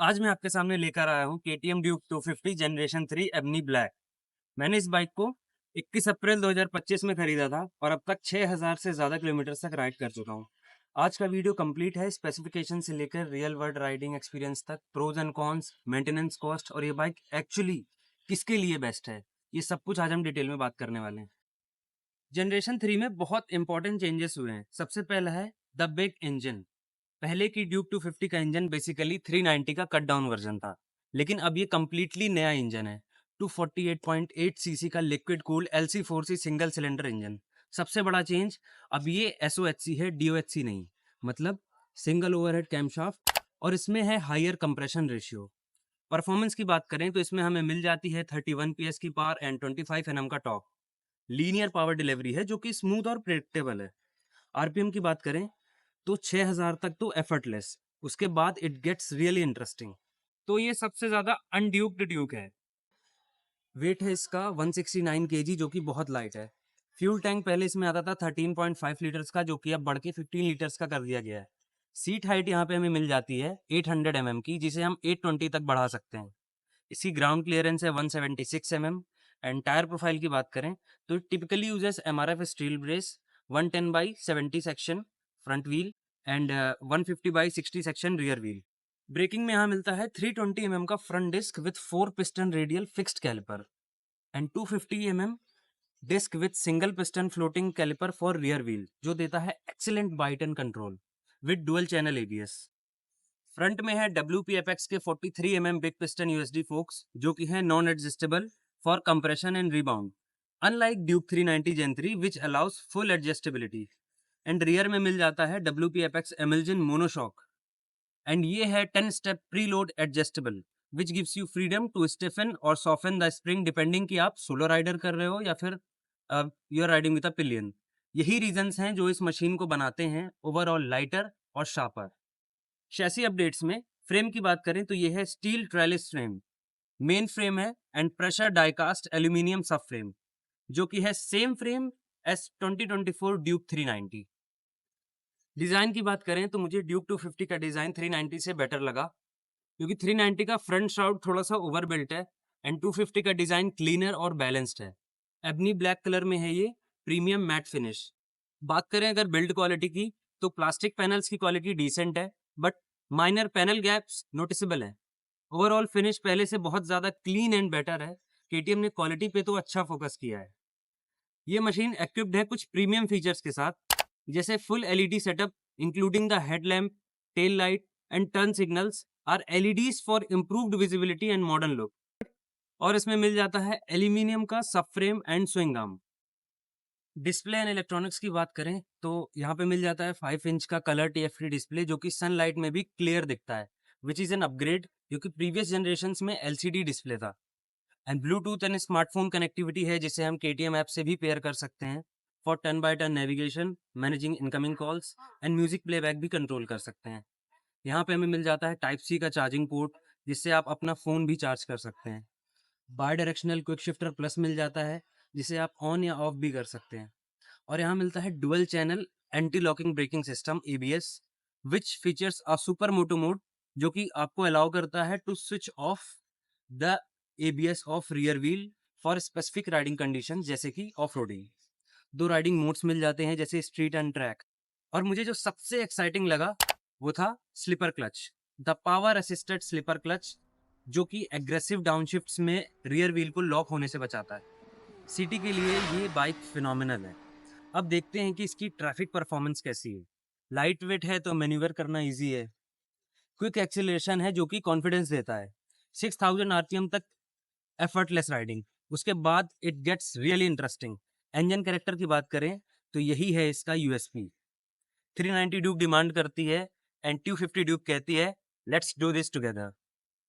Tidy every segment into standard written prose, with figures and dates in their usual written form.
आज मैं आपके सामने लेकर आया हूँ KTM Duke 250 generation 3 ebony black. मैंने इस बाइक को 21 अप्रैल 2025 में खरीदा था और अब तक 6000 से ज़्यादा किलोमीटर तक राइड कर चुका हूँ। आज का वीडियो कंप्लीट है, स्पेसिफिकेशन से लेकर रियल वर्ल्ड राइडिंग एक्सपीरियंस तक, pros and cons, maintenance cost और ये बाइक एक्चुअली किसके लिए बेस्ट है, ये सब कुछ आज हम डिटेल में बात करने वाले हैं। जनरेशन 3 में बहुत इंपॉर्टेंट चेंजेस हुए हैं। सबसे पहला है द बिग इंजन। पहले की ड्यूक 250 का इंजन बेसिकली 390 का कट डाउन वर्जन था, लेकिन अब ये कंप्लीटली नया इंजन है। 248.8 सीसी का liquid cooled LC4C single cylinder engine. सबसे बड़ा चेंज, अब ये SOHC है, DOHC नहीं। मतलब सिंगल ओवरहेड कैमशाफ्ट और इसमें है हायर कंप्रेशन रेशियो। परफॉर्मेंस की बात करें तो इसमें हमें मिल जाती है 31 PS की पावर एंड 25 Nm का टॉर्क। लीनियर पावर डिलीवरी है जो कि स्मूथ और प्रेडिक्टेबल है। आरपीएम की बात करें तो 6000 तक तो एफर्टलेस, उसके बाद इट गेट्स रियली इंटरेस्टिंग। तो ये सबसे ज्यादा अनड्यूक्ड ड्यूक है। वेट है इसका 169 kg जो कि बहुत लाइट है। फ्यूल टैंक पहले इसमें आता था 13.5 लीटर्स का, जो कि अब बढ़ के 15 लीटर्स का कर दिया गया है। सीट हाइट यहाँ पे हमें मिल जाती है 800 की, जिसे हम 820 तक बढ़ा सकते हैं। इसकी ग्राउंड क्लियरेंस है 176 एंड टायर प्रोफाइल की बात करें तो typically uses MRF steel brace, 110/70 section front wheel and 150/60 section rear wheel. Braking में यहाँ मिलता है 320 का front disc with 4 piston radial fixed caliper and 250 disc with single piston floating caliper for rear wheel, जो देता है excellent bite and control with dual channel ABS। Front में है WPFX के 43 बिग पिस्टन USD फोक्स, जो कि है non adjustable for compression and rebound, unlike Duke 390 Gen 3 which allows full adjustability. And rear में मिल जाता है WPFX एमल्जन मोनोशॉक एंड ये है 10 step preload adjustable which gives you freedom to stiffen और soften the spring depending कि आप solo rider कर रहे हो या फिर you are riding with a pillion. यही रीजंस हैं जो इस मशीन को बनाते हैं ओवरऑल लाइटर और शार्पर। शैसी अपडेट्स में फ्रेम की बात करें तो ये है steel trellis frame, main frame है and pressure diecast aluminium sub frame, जो कि है same frame S 2024 Duke 390। Design की बात करें तो मुझे ड्यूक 250 का डिजाइन 390 से बेटर लगा, क्योंकि 390 का फ्रंट शाउट थोड़ा सा ओवरबिल्ट है एंड 250 का डिजाइन क्लीनर और बैलेंस्ड है। एबनी ब्लैक कलर में है ये, प्रीमियम मैट फिनिश। बात करें अगर बिल्ड क्वालिटी की तो प्लास्टिक पैनल्स की क्वालिटी डिसेंट है, but minor panel gaps noticeable है। ओवरऑल फिनिश पहले से बहुत ज़्यादा क्लीन एंड बेटर है। KTM ने क्वालिटी पे तो अच्छा फोकस किया है। ये मशीन इक्विप्ड है कुछ प्रीमियम फीचर्स के साथ, जैसे full LED setup including the headlamp, tail light and turn signals are LEDs for improved visibility and modern look. और इसमें मिल जाता है एल्यूमिनियम का sub frame and swing arm. Display and electronics की बात करें तो यहाँ पे मिल जाता है 5 इंच का कलर TFT डिस्प्ले, जो कि सनलाइट में भी क्लियर दिखता है, विच इज़ एन अपग्रेड, क्योंकि प्रीवियस जनरेशन में LCD डिस्प्ले था। And Bluetooth and smartphone connectivity है, जिसे हम KTM ऐप से भी पेयर कर सकते हैं for turn by turn navigation, managing incoming calls and music playback भी कंट्रोल कर सकते हैं। यहाँ पे हमें मिल जाता है टाइप C का चार्जिंग पोर्ट, जिससे आप अपना फ़ोन भी चार्ज कर सकते हैं। Bidirectional quick shifter plus मिल जाता है, जिसे आप ऑन या ऑफ भी कर सकते हैं। और यहाँ मिलता है dual channel anti locking braking system ABS, which features a super moto mode, जो कि आपको अलाउ करता है to switch off the ABS off rear wheel for specific riding condition, जैसे कि ऑफ रोडिंग। दो राइडिंग मोड्स मिल जाते हैं, जैसे स्ट्रीट एंड ट्रैक। और मुझे जो सबसे एक्साइटिंग लगा वो था slipper clutch, the power assisted slipper clutch, जो कि एग्रेसिव डाउनशिफ्ट्स में रियर व्हील को लॉक होने से बचाता है। सिटी के लिए ये बाइक फिनोमिनल है। अब देखते हैं कि इसकी ट्रैफिक परफॉर्मेंस कैसी है। लाइट वेट है तो मैन्यूवर करना इजी है। क्विक एक्सीलरेशन है जो कि कॉन्फिडेंस देता है। 6000 RPM तक एफर्टलेस राइडिंग। उसके बाद it gets really interesting. Engine character की बात करें तो यही है इसका USP। 390 ड्यूक डिमांड करती है एंड 250 ड्यूक कहती है let's do this together.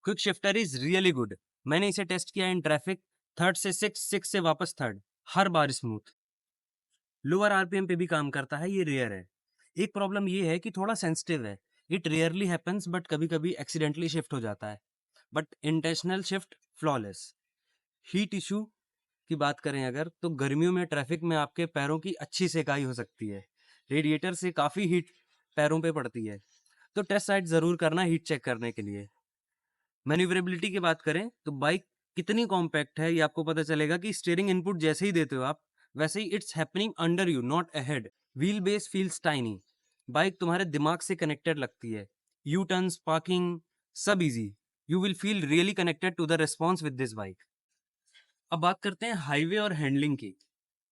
Quick shifter is really good. मैंने इसे टेस्ट किया इन ट्रैफिक, थर्ड से सिक्स, सिक्स से वापस थर्ड, हर बार स्मूथ। लोअर RPM पे भी काम करता है, ये रेयर है। एक प्रॉब्लम ये है कि थोड़ा सेंसिटिव है। इट रेयरली हैपेंस, बट कभी कभी एक्सीडेंटली शिफ्ट हो जाता है, but intentional shift flawless. Heat issue की बात करें अगर, तो गर्मियों में ट्रैफिक में आपके पैरों की अच्छी सेकाई हो सकती है। रेडिएटर से काफ़ी हीट पैरों पे पड़ती है, तो टेस्ट साइट ज़रूर करना हीट चेक करने के लिए। मैन्यूवरेबिलिटी की बात करें तो बाइक कितनी कॉम्पैक्ट है ये आपको पता चलेगा कि स्टीयरिंग इनपुट जैसे ही देते हो आप, वैसे ही it's happening under you not ahead. Wheelbase feels tiny. Bike तुम्हारे दिमाग से कनेक्टेड लगती है। यू टर्न्स, पार्किंग, सब easy. You will feel really connected to the response with this bike. अब बात करते हैं हाईवे और हैंडलिंग की।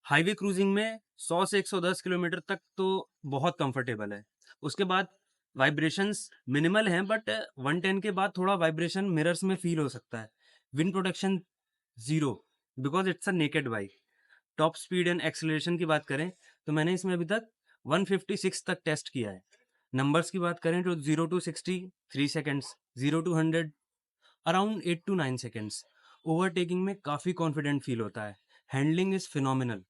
हाईवे क्रूजिंग में 100 से 110 किलोमीटर तक तो बहुत कंफर्टेबल है। उसके बाद वाइब्रेशंस मिनिमल हैं, बट 110 के बाद थोड़ा वाइब्रेशन मिरर्स में फील हो सकता है। Wind protection zero, because it's a naked bike. Top speed and acceleration की बात करें तो मैंने इसमें अभी तक 156 तक टेस्ट किया है। नंबर्स की बात करें तो 0 to 60 3 seconds, 0 to 100 around 8 to 9 seconds. Overtaking में काफ़ी कॉन्फिडेंट फील होता है। Handling is phenomenal.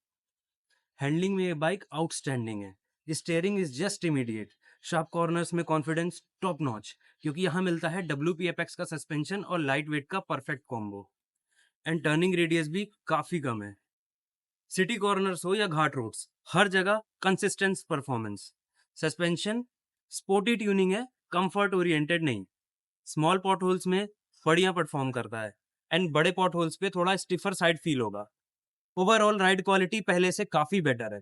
हैंडलिंग में ये बाइक आउटस्टैंडिंग है। Steering is just immediate. Sharp corners में कॉन्फिडेंस टॉप नॉच, क्योंकि यहाँ मिलता है WPFX का सस्पेंशन और लाइट वेट का perfect combo. And turning radius भी काफ़ी कम है। सिटी कॉर्नर्स हो या घाट रोड्स, हर जगह consistent performance. Suspension sporty tuning है, कंफर्ट ओरिएंटेड नहीं। स्मॉल पॉट होल्स में बढ़िया परफॉर्म करता है, एंड बड़े पॉट होल्स पे थोड़ा स्टिफर साइड फील होगा। ओवरऑल राइड क्वालिटी पहले से काफ़ी बेटर है।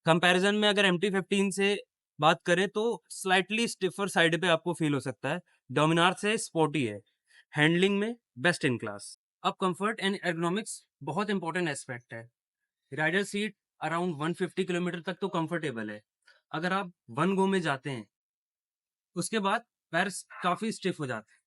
कंपैरिजन में अगर MT-15 से बात करें तो स्लाइटली स्टिफर साइड पे आपको फील हो सकता है। डोमिनार से स्पोर्टी है। हैंडलिंग में बेस्ट इन क्लास। अब कंफर्ट एंड एर्गोनॉमिक्स बहुत इंपॉर्टेंट एस्पेक्ट है। राइडर सीट अराउंड 150 किलोमीटर तक तो कंफर्टेबल है। अगर आप वन गो में जाते हैं उसके बाद पैर काफ़ी स्टिफ हो जाते हैं।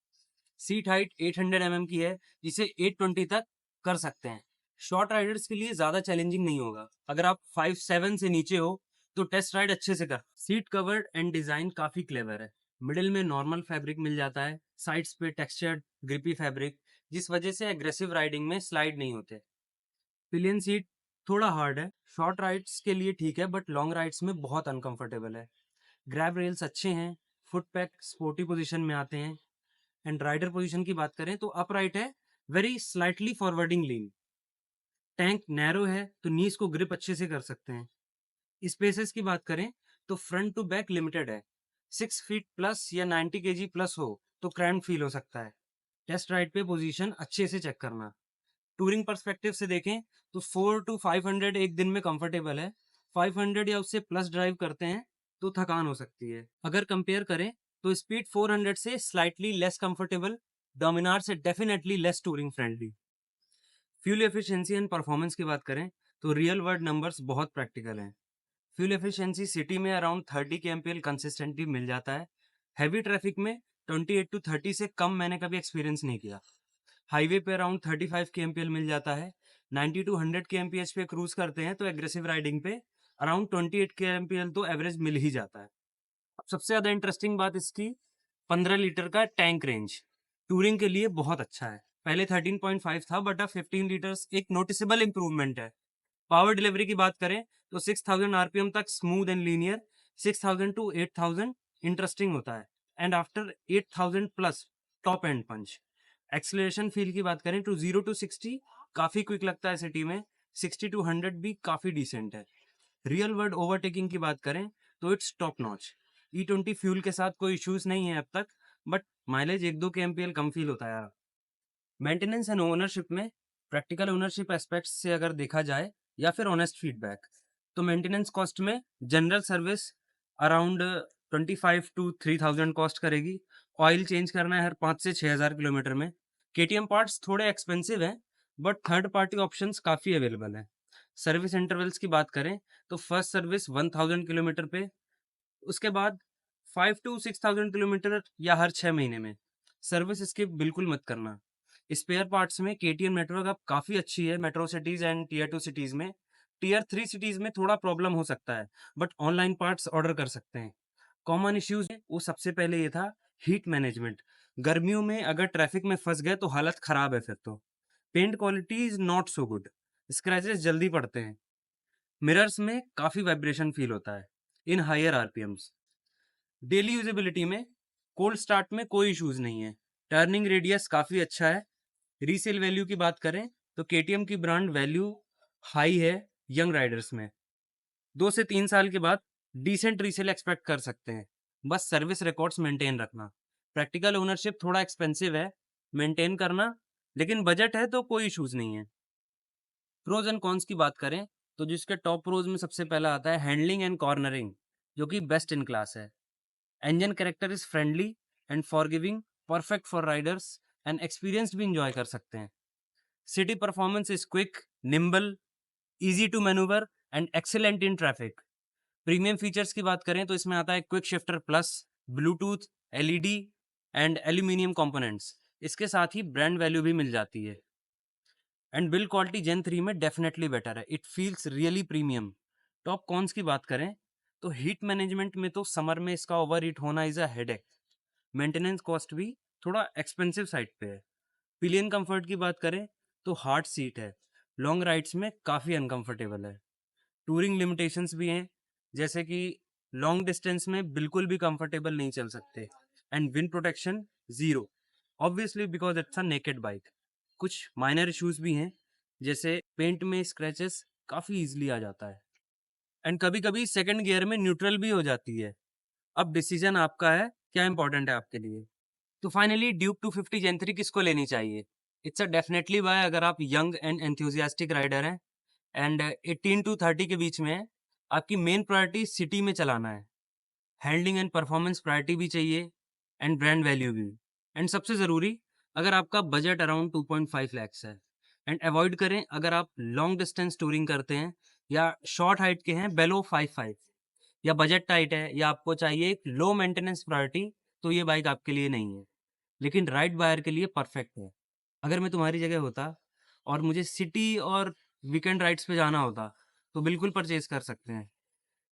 सीट हाइट 800 mm की है, जिसे 820 तक कर सकते हैं। शॉर्ट राइडर्स के लिए ज़्यादा चैलेंजिंग नहीं होगा। अगर आप 5'7" से नीचे हो तो टेस्ट राइड अच्छे से कर। सीट कवर्ड एंड डिज़ाइन काफ़ी क्लेवर है। मिडिल में नॉर्मल फैब्रिक मिल जाता है, साइड्स पे टेक्सचर्ड ग्रिपी फैब्रिक, जिस वजह से एग्रेसिव राइडिंग में स्लाइड नहीं होते। पिलियन सीट थोड़ा हार्ड है। शॉर्ट राइड्स के लिए ठीक है, बट लॉन्ग राइड्स में बहुत अनकंफर्टेबल है। ग्रैब रेल्स अच्छे हैं। फुट पैक स्पोर्टी पोजीशन में आते हैं। एंड राइडर पोजीशन की बात करें तो अपराइट है, वेरी स्लाइटली फॉरवर्डिंग लीन। टैंक नैरो है तो नीज को ग्रिप अच्छे से कर सकते हैं। स्पेसेस की बात करें तो फ्रंट टू बैक लिमिटेड है। 6 फीट प्लस या 90 kg प्लस हो तो क्रैम्प फील हो सकता है। टेस्ट राइड पे पोजीशन अच्छे से चेक करना। टूरिंग पर्सपेक्टिव से देखें तो 4 to 500 एक दिन में कंफर्टेबल है। 500 या उससे प्लस ड्राइव करते हैं तो थकान हो सकती है। अगर कंपेयर करें तो स्पीड 400 से स्लाइटली लेस कंफर्टेबल, डोमिनार से definitely less touring friendly. Fuel efficiency and performance की बात करें तो रियल वर्ल्ड नंबर्स बहुत प्रैक्टिकल हैं। फ्यूल एफिशिएंसी सिटी में अराउंड 30 kmpl कंसिस्टेंटली मिल जाता है। हैवी ट्रैफिक में 28 to 30 से कम मैंने कभी एक्सपीरियंस नहीं किया। हाईवे पे अराउंड 35 kmpl मिल जाता है। 90 to 100 kmph पे क्रूज करते हैं तो एग्रेसिव राइडिंग पे अराउंड 28 kmpl तो एवरेज मिल ही जाता है। अब सबसे ज़्यादा इंटरेस्टिंग बात इसकी 15 लीटर का टैंक रेंज टूरिंग के लिए बहुत अच्छा है। पहले 13.5 था, बट अब 15 लीटर्स एक नोटिसेबल इंप्रूवमेंट है। पावर डिलीवरी की बात करें तो 6000 RPM तक smooth and linear, 6000 to 8000 interesting होता है, and after 8000 plus top end punch. Acceleration feel की बात करें तो 0 to 60 काफ़ी क्विक लगता है सिटी में। 60 to 100 भी काफ़ी डिसेंट है। रियल वर्ल्ड ओवरटेकिंग की बात करें तो its top notch. E20 fuel के साथ कोई इश्यूज नहीं है अब तक, but mileage 1-2 kmpl come feel होता है। मेंटेनेंस एंड ओनरशिप में प्रैक्टिकल ओनरशिप एस्पेक्ट्स से अगर देखा जाए या फिर ऑनेस्ट फीडबैक, तो मेंटेनेंस कॉस्ट में general service around 25 to 3000 cost करेगी। ऑयल चेंज करना है हर 5 से 6000 किलोमीटर में। KTM पार्ट्स थोड़े एक्सपेंसिव हैं, बट थर्ड पार्टी ऑप्शंस काफ़ी अवेलेबल हैं। सर्विस इंटरवल्स की बात करें तो फर्स्ट सर्विस 1000 किलोमीटर पे, उसके बाद 5 to 6000 किलोमीटर या हर 6 महीने में। सर्विस स्किप बिल्कुल मत करना। स्पेयर पार्ट्स में KTM नेटवर्क अब काफ़ी अच्छी है metro cities and tier 2 cities में। टीयर 3 सिटीज़ में थोड़ा प्रॉब्लम हो सकता है, बट ऑनलाइन पार्ट्स ऑर्डर कर सकते हैं। कॉमन इश्यूज वो सबसे पहले ये था हीट मैनेजमेंट। गर्मियों में अगर ट्रैफिक में फंस गए तो हालत ख़राब है फिर तो। Paint quality is not so good. Scratches जल्दी पड़ते हैं। मिरर्स में काफ़ी वाइब्रेशन फील होता है in higher RPMs। Daily usability में कोल्ड स्टार्ट में कोई इश्यूज नहीं है। टर्निंग रेडियस काफ़ी अच्छा है। रीसेल वैल्यू की बात करें तो KTM की ब्रांड वैल्यू हाई है यंग राइडर्स में। 2 से 3 साल के बाद डिसेंट रीसेल एक्सपेक्ट कर सकते हैं। बस सर्विस रिकॉर्ड्स मेंटेन रखना। प्रैक्टिकल ओनरशिप थोड़ा एक्सपेंसिव है, मेंटेन करना, लेकिन बजट है तो कोई इश्यूज़ नहीं है। प्रोज़ एंड कॉन्स की बात करें, तो जिसके टॉप प्रोज़ में सबसे पहला आता है हैंडलिंग एंड कॉर्नरिंग, जो कि बेस्ट इन क्लास है। Engine character is friendly and forgiving, perfect for riders and experienced भी एन्जॉय कर सकते हैं। City performance is quick, nimble, easy to manoeuvre and excellent in traffic. Premium features की बात करें तो इसमें आता है quick shifter plus, Bluetooth, LED and aluminium components. इसके साथ ही ब्रांड वैल्यू भी मिल जाती है। एंड बिल्ड क्वालिटी जेन 3 में डेफिनेटली बेटर है, it feels really premium. Top cons की बात करें तो हीट मैनेजमेंट में तो समर में इसका ओवर हीट होना is a headache. Maintenance cost भी थोड़ा एक्सपेंसिव साइड पे है। पिलियन कंफर्ट की बात करें तो हार्ड सीट है, लॉन्ग राइड्स में काफ़ी अनकंफर्टेबल है। टूरिंग लिमिटेशंस भी हैं, जैसे कि लॉन्ग डिस्टेंस में बिल्कुल भी कंफर्टेबल नहीं चल सकते। And wind protection zero, obviously because it's a naked bike. कुछ माइनर इश्यूज भी हैं, जैसे पेंट में स्क्रैचेस काफ़ी इजीली आ जाता है। एंड कभी कभी सेकंड गियर में न्यूट्रल भी हो जाती है। अब डिसीजन आपका है, क्या इंपॉर्टेंट है आपके लिए। तो फाइनली ड्यूक 250 जेन 3 किसको लेनी चाहिए? इट्स अ डेफिनेटली बाय अगर आप यंग एंड एंथुजियास्टिक राइडर हैं एंड 18 टू 30 के बीच में है। आपकी मेन प्रायोरिटी सिटी में चलाना है, हैंडलिंग एंड परफॉर्मेंस प्रायोरिटी भी चाहिए एंड ब्रांड वैल्यू भी। एंड सबसे ज़रूरी, अगर आपका बजट अराउंड 2.5 लैक्स है। एंड अवॉइड करें अगर आप लॉन्ग डिस्टेंस टूरिंग करते हैं या शॉर्ट हाइट के हैं बेलो 5.5, या बजट टाइट है या आपको चाहिए एक लो मेंटेनेंस प्रायोरिटी, तो ये बाइक आपके लिए नहीं है। लेकिन राइड बायर के लिए परफेक्ट है। अगर मैं तुम्हारी जगह होता और मुझे सिटी और वीकेंड राइड्स पे जाना होता, तो बिल्कुल परचेज कर सकते हैं।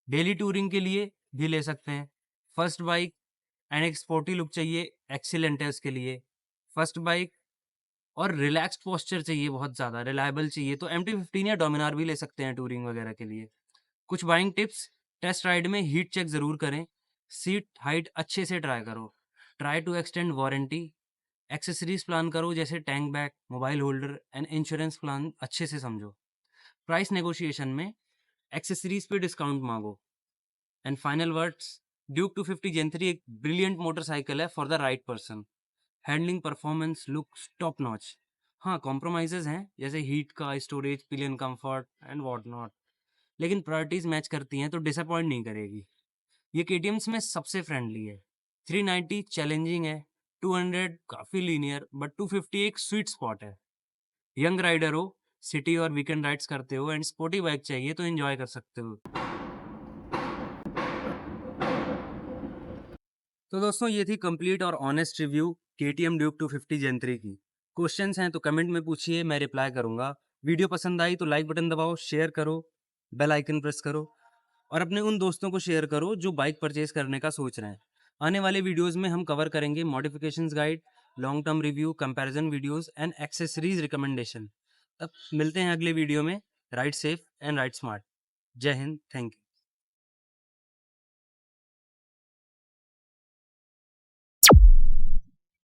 डेली टूरिंग के लिए भी ले सकते हैं। फर्स्ट बाइक एंड एक स्पोर्टी लुक चाहिए, एक्सीलेंट है उसके लिए। फर्स्ट बाइक और रिलैक्स्ड पोस्चर चाहिए, बहुत ज़्यादा रिलायबल चाहिए, तो MT-15 या डोमिनार भी ले सकते हैं टूरिंग वगैरह के लिए। कुछ बाइंग टिप्स, टेस्ट राइड में हीट चेक ज़रूर करें। सीट हाइट अच्छे से ट्राई करो। Try to extend warranty. Accessories plan करो, जैसे tank bag, mobile holder and insurance plan अच्छे से समझो। प्राइस नेगोशिएशन में एक्सेसरीज पे डिस्काउंट मांगो। And final words, Duke 250 gen 3 एक ब्रिलियंट मोटरसाइकिल है for the right person. Handling, performance, looks top notch. हाँ, कॉम्प्रोमाइजेज हैं, जैसे हीट का, storage, pillion comfort and what not, लेकिन प्रायोरिटीज मैच करती हैं तो डिसअपॉइंट नहीं करेगी। ये केटीएम्स में सबसे फ्रेंडली है। 390 चैलेंजिंग है, 200 काफ़ी लीनियर, बट 250 एक स्वीट स्पॉट है। यंग राइडर हो, सिटी और वीकेंड राइड्स करते हो एंड स्पोर्टी बाइक चाहिए तो एंजॉय कर सकते हो। तो दोस्तों, ये थी कंप्लीट और honest review KTM Duke 250 gen 3 की। क्वेश्चंस हैं तो कमेंट में पूछिए, मैं रिप्लाई करूंगा। वीडियो पसंद आई तो लाइक बटन दबाओ, शेयर करो, बेल आइकन प्रेस करो और अपने उन दोस्तों को शेयर करो जो बाइक परचेज करने का सोच रहे हैं। आने वाले वीडियोस में हम कवर करेंगे modifications guide, long term review, comparison videos and accessories recommendation. तब मिलते हैं अगले वीडियो में। Ride safe and ride smart. जय हिंद, थैंक यू।